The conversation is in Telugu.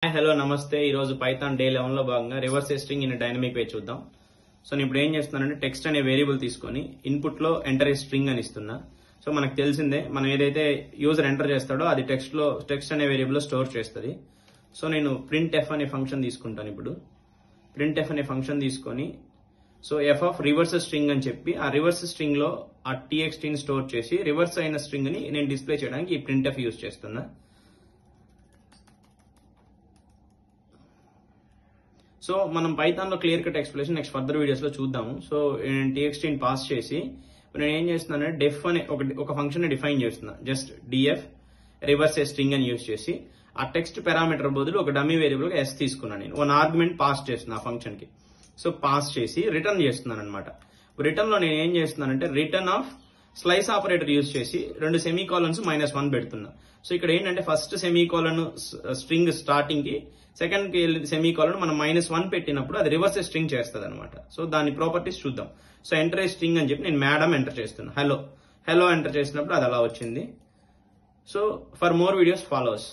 హలో నమస్తే ఈ రోజు పైథాన్ డే 11 లో భాగంగా రివర్స్ స్ట్రింగ్ ఇన్ డైనమిక్ వే చూద్దాం. సో నేను ఇప్పుడు ఏం చేస్తున్నానంటే టెక్స్ట్ అనే వేరియబుల్ తీసుకొని ఇన్పుట్ లో ఎంటర్ ఏ స్ట్రింగ్ అని ఇస్తున్నా. సో మనకు తెలిసిందే మనం ఏదైతే యూజర్ ఎంటర్ చేస్తాడో అది టెక్స్ట్ అనే వేరియబుల్ లో స్టోర్ చేస్తుంది. సో నేను ప్రింట్ ఎఫ్ అనే ఫంక్షన్ తీసుకుంటాను. ఇప్పుడు ప్రింట్ ఎఫ్ అనే ఫంక్షన్ తీసుకొని so F of reverse string అని చెప్పి ఆ రివర్స్ స్ట్రింగ్ లో ఆ టీఎక్స్టీని స్టోర్ చేసి రివర్స్ అయిన స్ట్రింగ్ ని నేను డిస్ప్లే చేయడానికి ఈ ప్రింట్ ఎఫ్ యూజ్ చేస్తున్నా. సో మనం పైథాన్ లో clear cut explanation next further videos లో చూద్దాము. సో నేను టీఎక్స్టీని పాస్ చేసి నేను ఏం చేస్తున్నానంటే డెఫ్ అనే ఒక ఫంక్షన్ ని డిఫైన్ చేస్తున్నా. Just DF reverse a string అని యూజ్ చేసి ఆ టెక్స్ట్ పారామీటర్ బదులు ఒక డమ్మీ వేరియబుల్ ఎస్ తీసుకున్నాను. నేను వన్ ఆర్గ్యుమెంట్ పాస్ చేస్తున్నా ఆ ఫంక్షన్ కి. సో పాస్ చేసి రిటర్న్ చేస్తున్నాను అనమాట. రిటర్న్ లో నేను ఏం చేస్తున్నానంటే return of slice operator use చేసి 2 సెమీకోలన్స్ -1 పెడుతున్నా. సో ఇక్కడ ఏంటంటే ఫస్ట్ సెమీకోలన్ స్ట్రింగ్ స్టార్టింగ్ కి, సెకండ్ కి సెమీకోలన్ మనం -1 పెట్టినప్పుడు అది రివర్స్ స్ట్రింగ్ చేస్తుంది అనమాట. సో దాని ప్రాపర్టీస్ చూద్దాం. సో ఎంటర్ ఏ స్ట్రింగ్ అని చెప్పి నేను మేడం ఎంటర్ చేస్తున్నా. హలో ఎంటర్ చేసినప్పుడు అది అలా వచ్చింది. So for more videos follows.